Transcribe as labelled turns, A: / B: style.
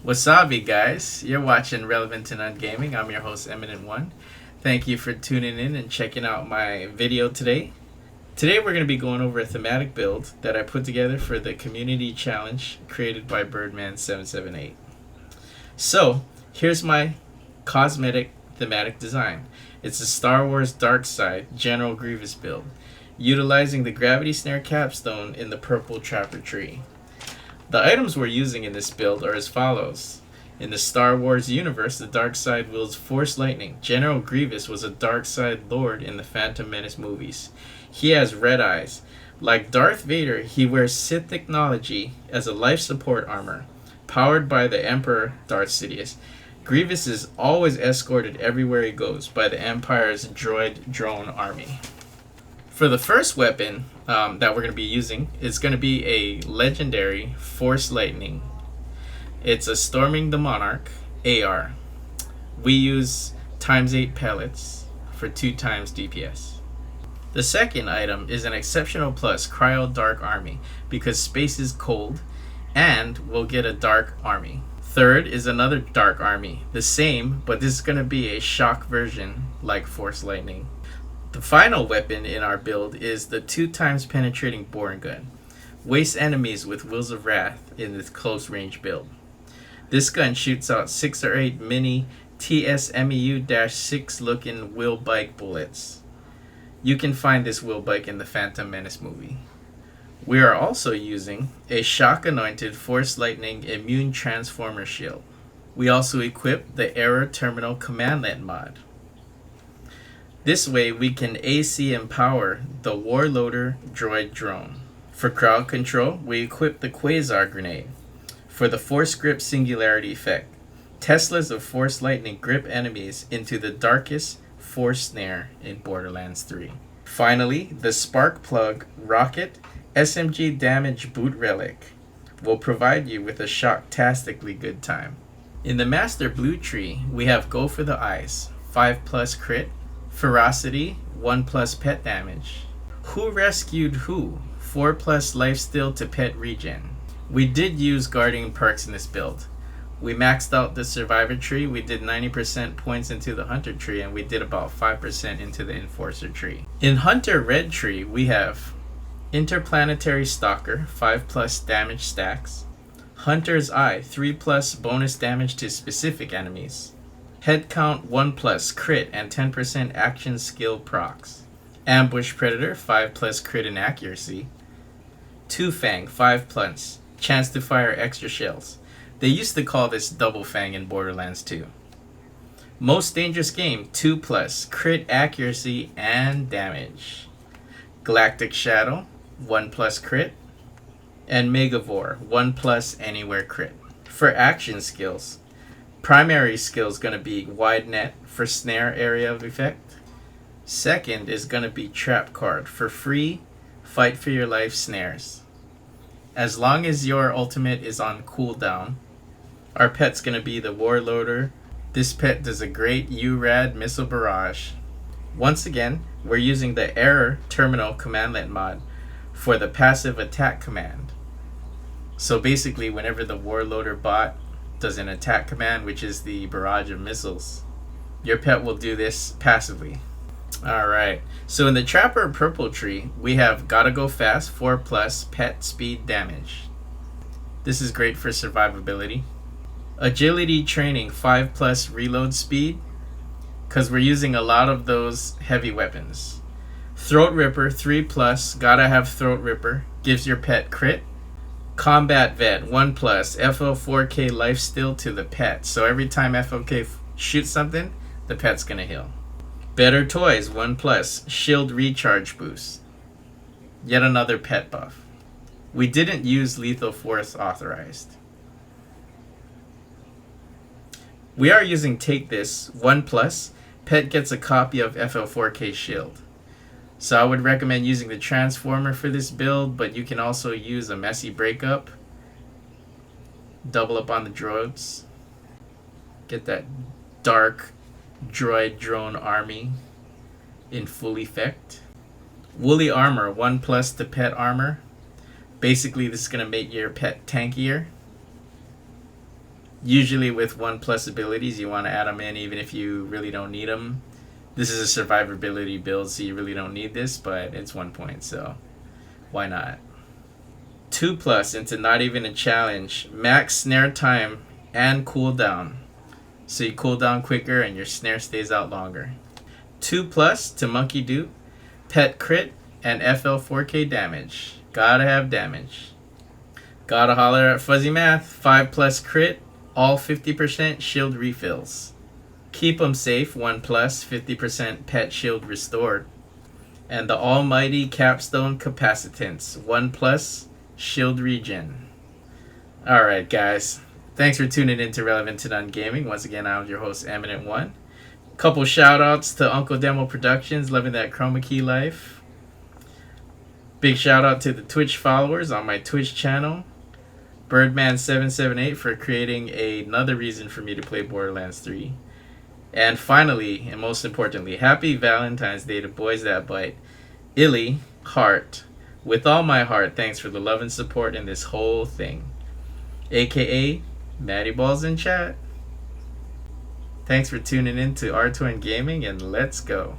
A: Wasabi, guys. You're watching Relevant to None Gaming. I'm your host, Eminent One. Thank you for tuning in and checking out my video today. Today we're going to be going over a thematic build that I put together for the community challenge created by Birdman778. So, here's my cosmetic thematic design. It's a Star Wars Dark Side General Grievous build, utilizing the gravity snare capstone in the purple trapper tree. The items we're using in this build are as follows. In the Star Wars universe, the Dark Side wields Force Lightning. General Grievous was a Dark Side Lord in the Phantom Menace movies. He has red eyes. Like Darth Vader, he wears Sith technology as a life support armor, powered by the Emperor Darth Sidious. Grievous is always escorted everywhere he goes by the Empire's droid drone army. For the first weapon that we're going to be using is going to be a legendary Force Lightning. It's a Storming the Monarch AR. We use ×8 pellets for 2 times DPS. The second item is an Exceptional Plus Cryo Dark Army because space is cold and we'll get a Dark Army. Third is another Dark Army, the same, but this is going to be a shock version like Force Lightning. The final weapon in our build is the 2 times penetrating boring gun. Waste enemies with Wills of Wrath in this close range build. This gun shoots out 6 or 8 mini TSMEU-6 looking wheel bike bullets. You can find this wheel bike in the Phantom Menace movie. We are also using a shock anointed Force Lightning immune transformer shield. We also equip the Error Terminal Commandlet mod. This way we can AC empower the Warloader droid drone. For crowd control, we equip the Quasar grenade. For the Force Grip Singularity effect, Teslas of Force Lightning grip enemies into the darkest Force Snare in Borderlands 3. Finally, the Spark Plug Rocket SMG Damage Boot Relic will provide you with a shocktastically good time. In the Master Blue tree, we have Go for the Eyes, 5+ crit, Ferocity, 1+ pet damage. Who Rescued Who, 4+ lifesteal to pet regen. We did use guarding perks in this build. We maxed out the Survivor tree, we did 90% points into the Hunter tree, and we did about 5% into the Enforcer tree. In Hunter Red tree, we have Interplanetary Stalker, 5+ damage stacks. Hunter's Eye, 3+ bonus damage to specific enemies. Head count 1+ crit and 10% action skill procs. Ambush Predator 5+ crit and accuracy. Two Fang 5+ chance to fire extra shells. They used to call this Double Fang in Borderlands 2. Most Dangerous Game 2+ crit accuracy and damage. Galactic Shadow 1+ crit. And Megavore 1+ anywhere crit. For action skills, primary skill is going to be Wide Net for snare area of effect. Second is going to be Trap Card for free fight for your life snares. As long as your ultimate is on cooldown, our pet's going to be the Warloader. This pet does a great URAD missile barrage. Once again, we're using the Error Terminal Commandlet mod for the passive attack command. So basically, whenever the Warloader bot does an attack command, which is the barrage of missiles, your pet will do this passively. Alright, so in the Trapper Purple tree, we have Gotta Go Fast 4+ pet speed damage. This is great for survivability. Agility Training 5+ reload speed, because we're using a lot of those heavy weapons. Throat Ripper 3+, gotta have Throat Ripper, gives your pet crit. Combat Vet 1+ FL4K lifesteal to the pet. So every time FLK shoots something, the pet's gonna heal. Better Toys 1+ shield recharge boost. Yet another pet buff. We didn't use Lethal Force authorized. We are using Take This 1+. Pet gets a copy of FL4K shield. So I would recommend using the Transformer for this build, but you can also use a Messy Breakup. Double up on the droids. Get that dark droid drone army in full effect. Woolly Armor 1+ to pet armor. Basically, this is going to make your pet tankier. Usually with 1+ abilities, you want to add them in even if you really don't need them. This is a survivability build, so you really don't need this, but it's 1 point, so why not? 2+ into not even a challenge. Max snare time and cooldown. So you cool down quicker and your snare stays out longer. 2+ to Monkey Dupe, Pet Crit, and FL 4K damage. Gotta have damage. Gotta holler at Fuzzy Math. 5+ crit, all 50% shield refills. Keep 'em safe, 1+, 50% pet shield restored. And the almighty Capstone Capacitance, 1+ shield regen. Alright guys, thanks for tuning in to Relevant to None Gaming. Once again, I'm your host, Eminent One. Couple shout outs to Uncle Demo Productions, loving that chroma key life. Big shout out to the Twitch followers on my Twitch channel. Birdman778 for creating another reason for me to play Borderlands 3. And finally, and most importantly, happy Valentine's Day to Boys That Bite. Illy, Heart. With all my heart, thanks for the love and support in this whole thing. AKA, Matty Balls in chat. Thanks for tuning in to R2N Gaming, and let's go.